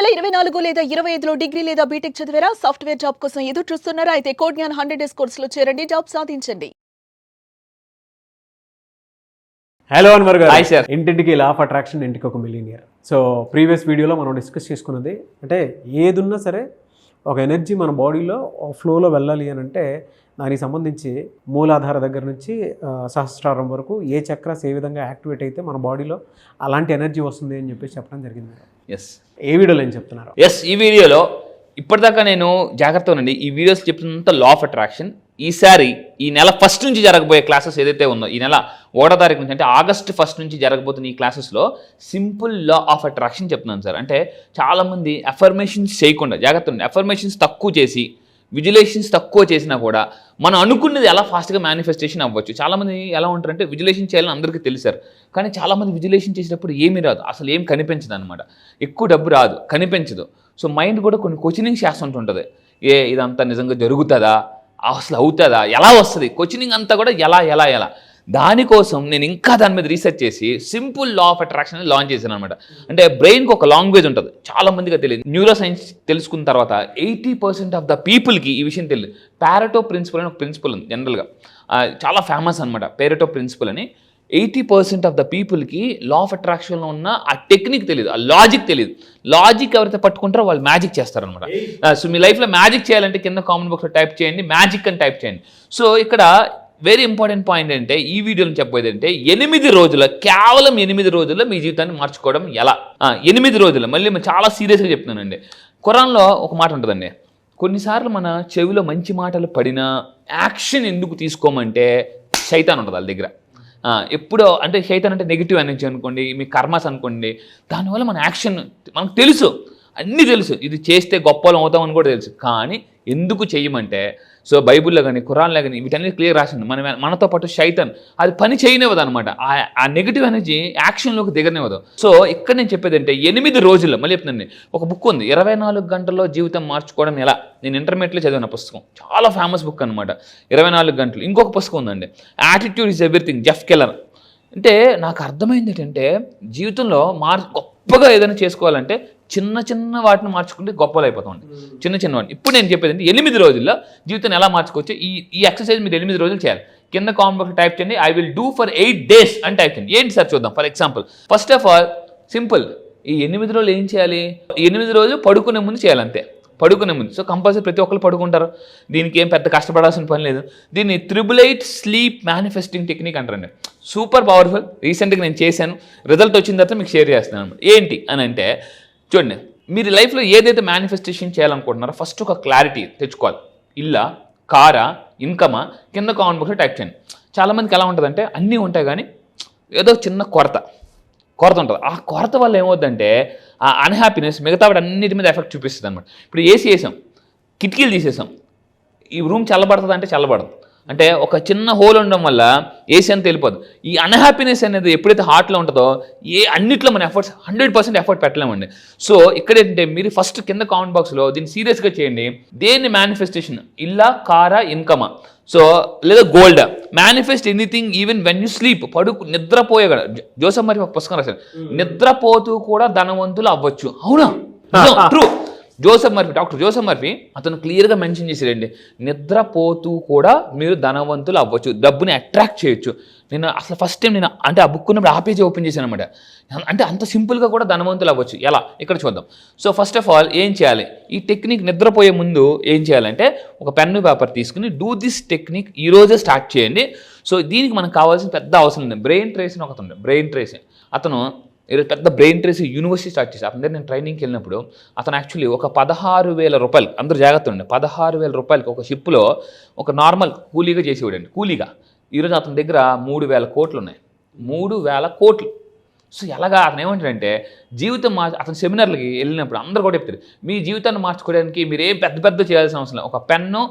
2024 లేదా 25లో డిగ్రీ లేదా బీటెక్ చదివారా? సాఫ్ట్వేర్ జాబ్ కోసం ఎదురు చూస్తున్నారా? అయితే కోడ్ జ్ఞాన్ 100 డేస్ కోర్సులో చేరండి, జాబ్ సాధించండి. హలో అన్వర్ గారు. Hi sir. ఇంటింటికి లా ఆఫ్ అట్రాక్షన్, ఇంటికి ఒక మిలియనియర్. సో ప్రీవియస్ వీడియోలో మనం డిస్కస్ చేసుకున్నది అంటే ఏదున్నా సరే ఒక ఎనర్జీ మన బాడీలో ఫ్లోలో వెళ్ళాలి అని అంటే దానికి సంబంధించి మూలాధార దగ్గర నుంచి సహస్రారం వరకు ఏ చక్రాస్ ఏ విధంగా యాక్టివేట్ అయితే మన బాడీలో అలాంటి ఎనర్జీ వస్తుంది అని చెప్పేసి చెప్పడం జరిగింది. ఎస్, ఏ వీడియోలో ఏం చెప్తున్నారు? ఈ వీడియోలో ఇప్పటిదాకా నేను జాగ్రత్తగా ఉండండి. ఈ వీడియోస్ చెప్తున్నంత లా ఆఫ్ అట్రాక్షన్. ఈసారి ఈ నెల ఫస్ట్ నుంచి జరగబోయే క్లాసెస్ ఏదైతే ఉందో, ఈ నెల 1వ తారీఖు నుంచి అంటే ఆగస్ట్ 1 నుంచి జరగబోతున్న ఈ క్లాసెస్లో సింపుల్ లా ఆఫ్ అట్రాక్షన్ చెప్తున్నాను సార్. అంటే చాలామంది అఫర్మేషన్స్ చేయకుండా జాగ్రత్త ఉండండి. అఫర్మేషన్స్ తక్కువ చేసి విజులేషన్స్ తక్కువ చేసినా కూడా మనం అనుకున్నది ఎలా ఫాస్ట్గా మేనిఫెస్టేషన్ అవ్వచ్చు. చాలామంది ఎలా ఉంటారంటే విజులేషన్ చేయాలని అందరికీ తెలుసారు, కానీ చాలామంది విజులేషన్ చేసేటప్పుడు ఏమీ రాదు, అసలు ఏం కనిపించదు అనమాట. ఎక్కువ డబ్బు రాదు, కనిపించదు. సో మైండ్ కూడా కొన్ని క్వశ్చనింగ్ చేస్తుంటుంటుంది. ఇదంతా నిజంగా జరుగుతుందా, అసలు అవుతుందా, ఎలా వస్తుంది, క్వశ్చనింగ్ అంతా కూడా ఎలా దానికోసం నేను ఇంకా దాని మీద రీసెర్చ్ చేసి simple law of attraction launch చేశాను అనమాట. అంటే బ్రెయిన్కి ఒక లాంగ్వేజ్ ఉంటుంది, చాలా మందిగా తెలియదు. న్యూరో సైన్స్ తెలుసుకున్న తర్వాత 80% ఆఫ్ ద పీపుల్కి ఈ విషయం తెలియదు. ప్యారెటో ప్రిన్సిపల్ అని ఒక ప్రిన్సిపల్ ఉంది, జనరల్గా చాలా ఫేమస్ అనమాట. ప్యారెటో ప్రిన్సిపల్ అని 80% ఆఫ్ ద పీపుల్కి లా ఆఫ్ అట్రాక్షన్లో ఉన్న ఆ టెక్నిక్ తెలియదు, ఆ లాజిక్ తెలియదు. లాజిక్ ఎవరైతే పట్టుకుంటారో వాళ్ళు మ్యాజిక్ చేస్తారనమాట. సో మీ లైఫ్లో మ్యాజిక్ చేయాలంటే కింద కామెంట్ బాక్స్లో టైప్ చేయండి, మ్యాజిక్ అని టైప్ చేయండి. సో ఇక్కడ వెరీ ఇంపార్టెంట్ పాయింట్ అంటే ఈ వీడియోని చెప్పేది అంటే 8 రోజుల, కేవలం 8 రోజుల్లో మీ జీవితాన్ని మార్చుకోవడం ఎలా. 8 రోజులు మళ్ళీ చాలా సీరియస్గా చెప్తున్నానండి. ఖురాన్లో ఒక మాట ఉంటుందండి, కొన్నిసార్లు మన చెవిలో మంచి మాటలు పడినా యాక్షన్ ఎందుకు తీసుకోమంటే శైతాన్ ఉంటుంది వాళ్ళ దగ్గర. ఎప్పుడో అంటే శైతాన్ అంటే నెగిటివ్ ఎనర్జీ అనుకోండి, మీ కర్మస్ అనుకోండి, దానివల్ల మన యాక్షన్ మనకు తెలుసు, అన్నీ తెలుసు, ఇది చేస్తే గొప్పలం అవుతామని కూడా తెలుసు, కానీ ఎందుకు చెయ్యమంటే సో బైబుల్లో కానీ ఖురాన్లో కానీ వీటన్నీ క్లియర్ రాసింది. మనతో పాటు శైతాన్ అది పని చేయనివ్వదు అనమాట. ఆ నెగిటివ్ ఎనర్జీ యాక్షన్లోకి దిగనివ్వదు. సో ఇక్కడ నేను చెప్పేది అంటే 8 రోజుల్లో మళ్ళీ చెప్తున్నాను, ఒక బుక్ ఉంది 24 గంటల్లో జీవితం మార్చుకోవడం ఎలా. నేను ఇంటర్మీడియట్లో చదివిన పుస్తకం, చాలా ఫేమస్ బుక్ అనమాట, 24 గంటలు. ఇంకొక పుస్తకం ఉందండి, attitude is everything, Jeff Keller. అంటే నాకు అర్థమైంది ఏంటంటే జీవితంలో గొప్పగా ఏదైనా చేసుకోవాలంటే చిన్న వాటిని మార్చుకుంటే గొప్పలు అయిపోతామండి. చిన్న వాటిని. ఇప్పుడు నేను చెప్పేది అంటే 8 రోజుల్లో జీవితాన్ని ఎలా మార్చుకోవచ్చు. ఈ ఎక్సర్సైజ్ మీరు 8 రోజులు చేయాలి. కింద కామెంట్ బాక్స్లో టైప్ చేయండి, I will do for 8 days అని టైప్ చేయండి. ఏంటి సార్ చూద్దాం. For example, first of all simple, ఈ 8 రోజులు ఏం చేయాలి? 8 రోజులు పడుకునే ముందు చేయాలి, అంతే. పడుకునే ముందు. సో కంపల్సరీ ప్రతి ఒక్కరు పడుకుంటారు, దీనికి ఏం పెద్ద కష్టపడాల్సిన పని లేదు. దీన్ని 888 స్లీప్ మేనిఫెస్టింగ్ టెక్నిక్ అంటారండి. Super powerful. రీసెంట్గా నేను చేశాను, రిజల్ట్ వచ్చిన తర్వాత మీకు షేర్ చేస్తున్నాను. ఏంటి అని అంటే చూడండి, మీరు లైఫ్లో ఏదైతే మేనిఫెస్టేషన్ చేయాలనుకుంటున్నారో ఫస్ట్ ఒక క్లారిటీ తెచ్చుకోవాలి. ఇల్లా, కారా, ఇన్కమా, కింద కామెంట్ బాక్స్లో టైప్ చేయండి. చాలామందికి ఎలా ఉంటుందంటే అన్నీ ఉంటాయి కానీ ఏదో చిన్న కొరత ఉంటుంది. ఆ కొరత వల్ల ఏమవుతుందంటే ఆ అన్హ్యాపీనెస్ మిగతా వాటి అన్నిటి మీద ఎఫెక్ట్ చూపిస్తుంది అనమాట. ఇప్పుడు ఏసీ వేసాం, కిటికీలు తీసేసాం, ఈ రూమ్ చల్లబడుతుంది అంటే చల్లబడదు. అంటే ఒక చిన్న హోల్ ఉండడం వల్ల ఏసీ అంతా వెళ్ళిపోదు. ఈ అన్హ్యాపీనెస్ అనేది ఎప్పుడైతే హార్ట్లో ఉంటుందో అన్నిట్లో మన ఎఫర్ట్స్ 100% ఎఫర్ట్ పెట్టలేమండి. సో ఇక్కడ ఏంటంటే మీరు ఫస్ట్ కింద కామెంట్ బాక్స్లో దీన్ని సీరియస్గా చేయండి. దేన్ని మేనిఫెస్టేషన్, ఇల్లా, కారా, ఇన్కమా, సో లేదా gold. Manifest anything even when you sleep, నిద్రపోయే కూడా. జోసెఫ్ మర్ఫీ ఒక పుస్తకం రాశారు, నిద్రపోతూ కూడా ధనవంతులు అవ్వచ్చు. అవునా? ట్రూ. డాక్టర్ జోసెఫ్ మర్ఫీ అతను క్లియర్గా మెన్షన్ చేశారండి, నిద్రపోతూ కూడా మీరు ధనవంతులు అవ్వచ్చు, డబ్బుని అట్రాక్ట్ చేయొచ్చు. నేను అసలు ఫస్ట్ టైం నేను అంటే ఆ బుక్ ఉన్నప్పుడు ఆ పేజీ ఓపెన్ చేశాను అనమాట. అంటే అంత సింపుల్గా కూడా ధనవంతులు అవ్వచ్చు ఎలా, ఇక్కడ చూద్దాం. సో ఫస్ట్ ఆఫ్ ఆల్ ఏం చేయాలి, ఈ టెక్నిక్ నిద్రపోయే ముందు ఏం చేయాలంటే ఒక పెన్ను పేపర్ తీసుకుని డూ దిస్ టెక్నిక్ ఈరోజే స్టార్ట్ చేయండి. సో దీనికి మనకు కావాల్సిన పెద్ద అవసరం ఉంది. బ్రెయిన్ ట్రేస్ అని ఒకటి ఉంది, బ్రెయిన్ ట్రేస్. అతను ఈరోజు పెద్ద బ్రెయిన్ ట్రేస్ యూనివర్సిటీ స్టార్ట్ చేసి అతని దగ్గర నేను ట్రైనింగ్కి వెళ్ళినప్పుడు అతను యాక్చువల్లీ ఒక 16,000 రూపాయలు, అందరూ జాగ్రత్త ఉండే, 16,000 రూపాయలకి ఒక షిప్లో ఒక నార్మల్ కూలీగా చేసేవాడండి, కూలీగా. ఈరోజు అతని దగ్గర 3,000 కోట్లు ఉన్నాయి, 3,000 కోట్లు. సో ఎలాగా అతను ఏమంటాడంటే జీవితం అతని సెమినార్లకి వెళ్ళినప్పుడు అందరూ కూడా చెప్తారు, మీ జీవితాన్ని మార్చుకోవడానికి మీరు ఏం పెద్ద చేయాల్సిన అవసరం లేదు, ఒక పెన్ను,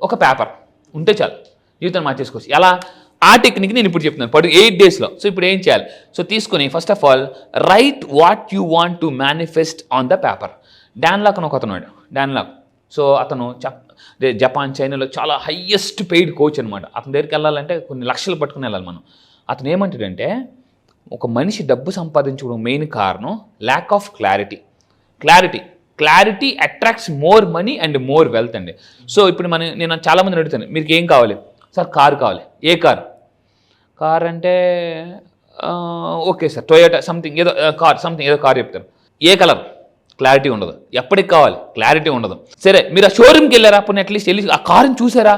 ఒక పేపర్ ఉంటే చాలు, జీవితాన్ని మార్చేసుకోవచ్చు. ఎలా? ఆ టెక్నిక్ నేను ఇప్పుడు చెప్తున్నాను 8 daysలో. సో ఇప్పుడు ఏం చేయాలి? సో తీసుకుని first of all write what you want to manifest on the paper. Dan Lok అని ఒక అతను, డాన్ లాక్. సో అతను జపాన్, చైనాలో చాలా హయ్యెస్ట్ పెయిడ్ కోచ్ అనమాట. అతని దగ్గరికి వెళ్ళాలంటే కొన్ని లక్షలు పట్టుకుని వెళ్ళాలి మనం. అతను ఏమంటాడంటే ఒక మనిషి డబ్బు సంపాదించుకోవడం మెయిన్ కారణం lack of clarity. Clarity attracts more money and more wealth అండి. సో ఇప్పుడు నేను చాలా మందిని అడుగుతాను, మీకు ఏం కావాలి సార్? కారు కావాలి. ఏ కార్ అంటే ఓకే సార్ టొయోటా సంథింగ్ ఏదో కార్ చెప్తారు. ఏ కలర్? క్లారిటీ ఉండదు. ఎప్పటికి కావాలి? క్లారిటీ ఉండదు. సరే మీరు ఆ షోరూమ్కి వెళ్ళారా? అప్పుడు అట్లీస్ట్ వెళ్ళి ఆ కారుని చూసారా?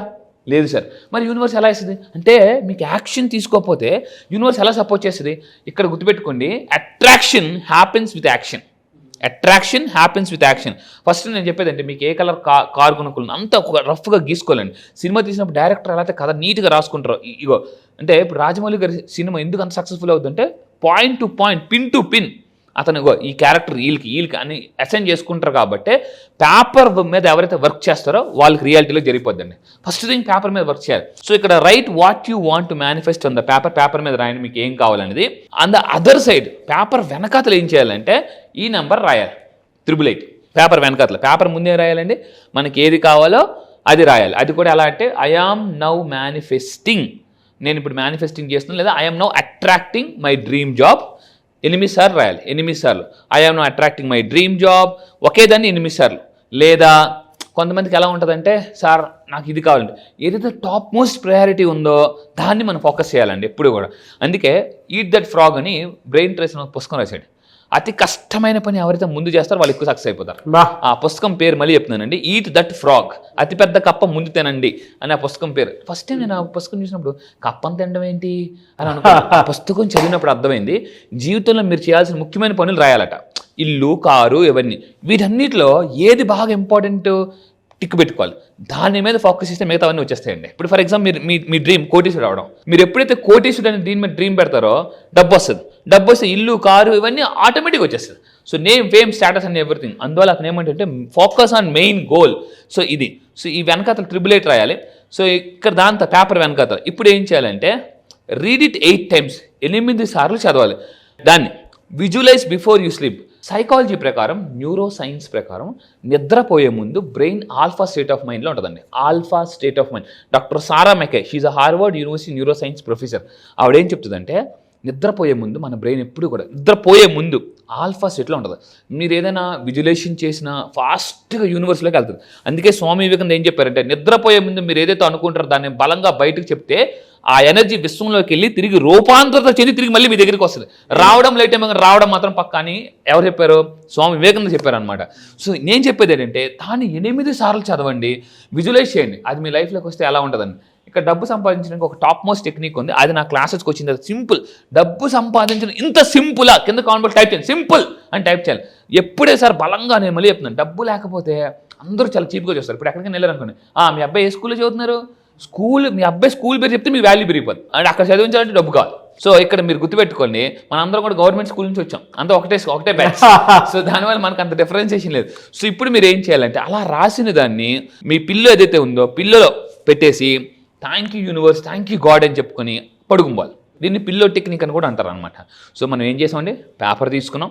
లేదు సార్. మరి యూనివర్స్ ఎలా ఇస్తుంది అంటే, మీకు యాక్షన్ తీసుకోకపోతే యూనివర్స్ ఎలా సపోర్ట్ చేస్తుంది? ఇక్కడ గుర్తుపెట్టుకోండి, attraction happens with action. Attraction happens with action. First నేను చెప్పేది అంటే, మీకు ఏ కలర్ కార్ కొనుక్కోండి, అంతా ఒక రఫ్గా గీసుకోవాలండి. సినిమా తీసినప్పుడు డైరెక్టర్ ఎలా అయితే కథ నీట్గా రాసుకుంటారో, ఇగో అంటే ఇప్పుడు రాజమౌళి గారి సినిమా ఎందుకు అంత సక్సెస్ఫుల్ అవుతుందంటే, point to point, pin to pin అతను ఈ క్యారెక్టర్ వీళ్ళకి అని అసైన్ చేసుకుంటారు. కాబట్టి పేపర్ మీద ఎవరైతే వర్క్ చేస్తారో వాళ్ళకి రియాలిటీలో జరిగిపోద్దండి. ఫస్ట్ థింగ్ పేపర్ మీద వర్క్ చేయాలి. సో ఇక్కడ right what you want to manifest on the paper మీద రాయండి మీకు ఏం కావాలనేది. On the other side paper వెనకాతలు ఏం చేయాలంటే, ఈ నెంబర్ రాయాలి 888. పేపర్ వెనకాతలు, పేపర్ ముందే రాయాలండి. మనకి ఏది కావాలో అది రాయాలి. అది కూడా ఎలా అంటే, ఐ ఆమ్ నౌ మేనిఫెస్టింగ్, నేను ఇప్పుడు మేనిఫెస్టింగ్ చేస్తున్నాను, లేదా I am now attracting my dream job. 8 సార్లు రాయాలి. 8 సార్లు I am now attracting my dream job. ఒకే దాన్ని 8 సార్లు. లేదా కొంతమందికి ఎలా ఉంటుందంటే, సార్ నాకు ఇది కావాలంటే, ఏదైతే టాప్ మోస్ట్ ప్రయారిటీ ఉందో దాన్ని మనం ఫోకస్ చేయాలండి ఎప్పుడు కూడా. అందుకే ఈట్ దట్ ఫ్రాగ్ అని బ్రెయిన్ ట్రేస్ అని పుస్తకం రాశాడు. అతి కష్టమైన పని ఎవరైతే ముందు చేస్తారో వాళ్ళు ఎక్కువ సక్సెస్ అయిపోతారు. ఆ పుస్తకం పేరు మళ్ళీ చెప్తున్నానండి, ఈట్ దట్ ఫ్రాగ్. అతిపెద్ద కప్ప ముందు తినండి అని ఆ పుస్తకం పేరు. ఫస్ట్ టైం నేను ఆ పుస్తకం చూసినప్పుడు కప్పని తినడం ఏంటి అని అనుకున్నాను. ఆ పుస్తకం చదివినప్పుడు అర్థమైంది, జీవితంలో మీరు చేయాల్సిన ముఖ్యమైన పనులు రాయాలట. ఇల్లు, కారు, ఇవన్నీ. వీటన్నిటిలో ఏది బాగా ఇంపార్టెంట్ టిక్ పెట్టుకోవాలి. దాని మీద ఫోకస్ చేస్తే మిగతావన్నీ వచ్చేస్తాయండి. ఇప్పుడు ఫర్ ఎగ్జాంపుల్ మీ డ్రీమ్ కోటీశ్వరుడు అవడం. మీరు ఎప్పుడైతే కోటీశ్వరుడు అనే దీని మీద డ్రీమ్ పెడతారో డబ్బు వస్తుంది. డబ్బు వస్తే ఇల్లు, కారు ఇవన్నీ ఆటోమేటిక్గా వచ్చేస్తుంది. So name, fame, status and everything. అందువల్ల అతను ఏమంటే focus on main goal. So ఇది. సో ఈ వెనకాతలు 888 రాయాలి. సో ఇక్కడ దాంతో పేపర్ వెనకాతలు ఇప్పుడు ఏం చేయాలంటే, రీడ్ ఇట్ 8 times, 8 సార్లు చదవాలి. దాన్ని visualise before you sleep. Psychology ప్రకారం, న్యూరో సైన్స్ ప్రకారం నిద్రపోయే ముందు బ్రెయిన్ ఆల్ఫా స్టేట్ ఆఫ్ మైండ్లో ఉంటుందండి. Alpha state of mind. Doctor Sarah McKay, she's a Harvard university neuroscience professor. ఆవిడేం చెప్తుందంటే, నిద్రపోయే ముందు మన బ్రెయిన్ ఎప్పుడు కూడా నిద్రపోయే ముందు ఆల్ఫా స్టేట్లో ఉంటుంది. మీరు ఏదైనా విజువలైజేషన్ చేసినా ఫాస్ట్గా యూనివర్స్లోకి వెళ్తుంది. అందుకే స్వామి వివేకానంద ఏం చెప్పారంటే, నిద్రపోయే ముందు మీరు ఏదైతే అనుకుంటారో దాన్ని బలంగా బయటకు చెప్తే ఆ ఎనర్జీ విశ్వంలోకి వెళ్ళి తిరిగి రూపాంతరత చెంది తిరిగి మళ్ళీ మీ దగ్గరికి వస్తుంది. రావడం లేట్ ఏమో, రావడం మాత్రం పక్కా అని ఎవరు చెప్పారు? స్వామి వివేకానంద చెప్పారు అనమాట. సో నేను చెప్పేది ఏంటంటే, దాన్ని 8 సార్లు చదవండి, విజువలైజ్ చేయండి. అది మీ లైఫ్లోకి వస్తే ఎలా ఉంటుందండి. ఇక్కడ డబ్బు సంపాదించడానికి ఒక టాప్ మోస్ట్ టెక్నిక్ ఉంది. అది నా క్లాసెస్కి వచ్చింది. అది సింపుల్. డబ్బు సంపాదించడం ఇంత సింపులా? కింద కామెంట్ టైప్ చేయండి, సింపుల్ అని టైప్ చేయాలి. ఎప్పుడే సార్ బలంగా నేను మళ్ళీ చెప్తున్నాను, డబ్బు లేకపోతే అందరూ చాలా చీప్గా చేస్తారు. ఇప్పుడు ఎక్కడికైనా వెళ్ళారనుకోండి, మీ అబ్బాయి ఏ స్కూల్లో చదువుతున్నారు? మీ అబ్బాయి స్కూల్ పేరు చెప్తే మీ వాల్యూ పెరిగిపోతుంది. అండ్ అక్కడ చదివించాలంటే డబ్బు కావాలి. సో ఇక్కడ మీరు గుర్తుపెట్టుకోండి, మనందరం కూడా గవర్నమెంట్ స్కూల్ నుంచి వచ్చాం, అంతా ఒకటే బ్యాచ్. సో దానివల్ల మనకు అంత డిఫరెన్షియేషన్ లేదు. సో ఇప్పుడు మీరు ఏం చేయాలంటే, అలా రాసిన దాన్ని మీ పిల్లో ఏదైతే ఉందో పిల్లలో పెట్టేసి thank you universe, thank you God అని చెప్పుకొని పడుకోవాలి. దీన్ని పిల్లో టెక్నిక్ అని కూడా అంటారు అనమాట. సో మనం ఏం చేసామండి, పేపర్ తీసుకున్నాం,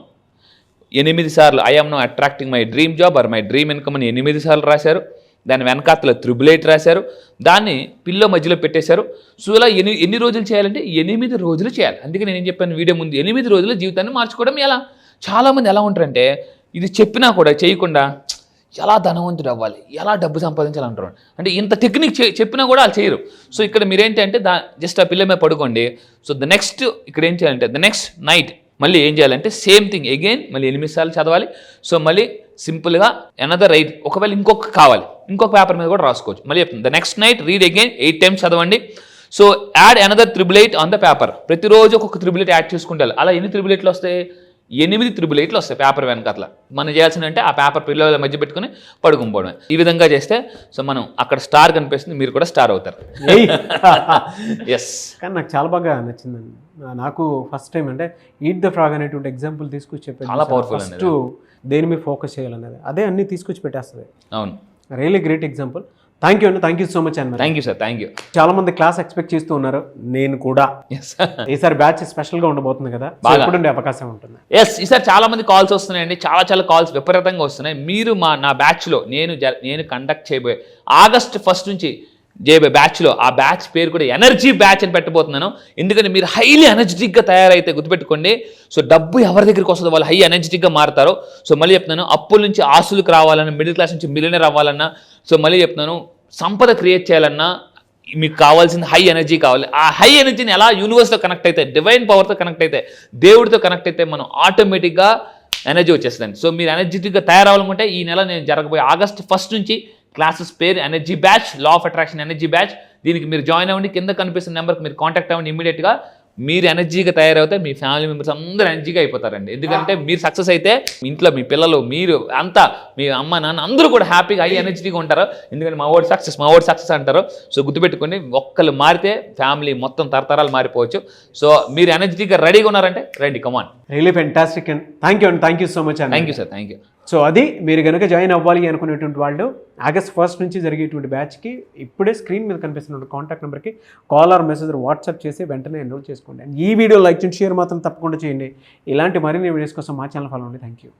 8 సార్లు I am now attracting my dream job or my dream income అని 8 సార్లు రాశారు. దాని వెనకాతలో 888 రాశారు. దాన్ని పిల్లో మధ్యలో పెట్టేశారు. సో ఇలా ఎన్ని రోజులు చేయాలంటే 8 రోజులు చేయాలి. అందుకే నేను ఏం చెప్పాను వీడియో ముందు, 8 రోజులు జీవితాన్ని మార్చుకోవడం ఎలా. చాలామంది ఎలా ఉంటారంటే, ఇది చెప్పినా కూడా చేయకుండా ఎలా ధనవంతుడు అవ్వాలి, ఎలా డబ్బు సంపాదించాలి అంటారు. అంటే ఇంత టెక్నిక్ చెప్పినా కూడా వాళ్ళు చేయరు. సో ఇక్కడ మీరేంటి అంటే, జస్ట్ ఆ పిల్ల మీద పడుకోండి. సో ద నెక్స్ట్ ఇక్కడ ఏం చేయాలంటే, ద నెక్స్ట్ నైట్ మళ్ళీ ఏం చేయాలంటే సేమ్ థింగ్ అగైన్ మళ్ళీ 8 సార్లు చదవాలి. సో మళ్ళీ సింపుల్గా ఎనదర్ రైట్, ఒకవేళ ఇంకొక కావాలి ఇంకొక పేపర్ మీద కూడా రాసుకోవచ్చు. మళ్ళీ చెప్తుంది, the next night read again 8 times చదవండి. So add another 888 on the paper. ప్రతిరోజు ఒక్కొక్క 888 యాడ్ చేసుకుంటారు. అలా ఎన్ని 888 వస్తాయి? 8 888 వస్తాయి పేపర్ వెనక. అట్లా మనం చేయాల్సిన అంటే ఆ పేపర్ పిల్లల మధ్య పెట్టుకుని పడుకుపోవడమే. ఈ విధంగా చేస్తే సో మనం అక్కడ స్టార్ కనిపిస్తుంది, మీరు కూడా స్టార్ అవుతారు. ఎస్. కానీ నాకు చాలా బాగా నచ్చిందండి. నాకు ఫస్ట్ టైం అంటే ఈట్ ద ఫ్రాగ్ అనేటువంటి ఎగ్జాంపుల్ తీసుకొచ్చి చెప్పాను. చాలా పవర్ఫుల్. ఫస్ట్ దేని మీద ఫోకస్ చేయాలనేది అదే అన్ని తీసుకొచ్చి పెట్టేస్తుంది. అవును, really great example. Thank you అండి, థ్యాంక్ యూ సో మచ్ అండి. Thank you sir, thank you. చాలా మంది క్లాస్ ఎక్స్పెక్ట్ చేస్తూ ఉన్నారు, నేను కూడా. ఈసారి బ్యాచ్ స్పెషల్ గా ఉండబోతుంది కదా, ఎప్పుడు ఉండే అవకాశం ఉంటుంది? ఎస్, ఈసారి చాలా మంది కాల్స్ వస్తున్నాయండి, చాలా కాల్స్ విపరీతంగా వస్తున్నాయి. మీరు నా బ్యాచ్లో నేను కండక్ట్ చేయబోయే August 1 నుంచి బ్యాచ్లో ఆ బ్యాచ్ పేరు కూడా ఎనర్జీ బ్యాచ్ అని పెట్టబోతున్నాను. ఎందుకంటే మీరు హైలీ ఎనర్జెటిక్గా తయారైతే గుర్తుపెట్టుకోండి, సో డబ్బు ఎవరి దగ్గరికి వస్తుందో వాళ్ళు హై ఎనర్జెటిక్గా మారుతారు. సో మళ్ళీ చెప్తున్నాను, అప్పుల నుంచి ఆస్తులకు రావాలన్నా, మిడిల్ క్లాస్ నుంచి మిలియనర్ అవ్వాలన్నా, సో మళ్ళీ చెప్తున్నాను, సంపద క్రియేట్ చేయాలన్నా మీకు కావాల్సిన హై ఎనర్జీ కావాలి. ఆ హై ఎనర్జీని ఎలా యూనివర్స్తో కనెక్ట్ అయితే, డివైన్ పవర్తో కనెక్ట్ అయితే, దేవుడితో కనెక్ట్ అయితే మనం ఆటోమేటిక్గా ఎనర్జీ వచ్చేస్తుందండి. సో మీరు ఎనర్జెటిక్గా తయారవ్వాలనుకుంటే ఈ నెల నేను జరగబోయే ఆగస్ట్ 1 నుంచి క్లాసెస్ పేరు energy batch, law of attraction energy batch. దీనికి మీరు జాయిన్ అవ్వండి, కింద కనిపిస్తున్న నెంబర్కి మీరు కాంటాక్ట్ అవ్వండి. ఇమీడియట్గా మీరు ఎనర్జీగా తయారవుతే మీ ఫ్యామిలీ మెంబర్స్ అందరూ ఎనర్జీగా అయిపోతారండి. ఎందుకంటే మీరు సక్సెస్ అయితే మీ ఇంట్లో మీ పిల్లలు, మీరు అంతా, మీ అమ్మ నాన్న అందరూ కూడా హ్యాపీగా హై ఎనర్జీగా ఉంటారు. ఎందుకంటే మా ఓడి సక్సెస్ అంటారు. సో గుర్తుపెట్టుకోండి, ఒక్కళ్ళు మారితే ఫ్యామిలీ మొత్తం తరతరాలు మారిపోవచ్చు. సో మీరు ఎనర్జీగా రెడీగా ఉన్నారంటే రండి, come on. Really fantastic and thank you so much అండి. Thank you sir, thank you. So అది మీరు కనుక జాయిన్ అవ్వాలి అనుకునేటువంటి వాళ్ళు ఆగస్ట్ 1 నుంచి జరిగేటువంటి బ్యాచ్కి ఇప్పుడే స్క్రీన్ మీద కనిపిస్తున్న కాంటాక్ట్ నెంబర్కి కాల్ ఆర్ మెసేజ్ వాట్సాప్ చేసి వెంటనే ఎన్రోల్ చేసుకోండి. అండ్ ఈ వీడియో లైక్ చేయండి, షేర్ మాత్రం తప్పకుండా చేయండి. ఇలాంటి మరిన్ని వీడియోస్ కోసం మా ఛానల్ ఫాలో అవ్వండి. Thank you.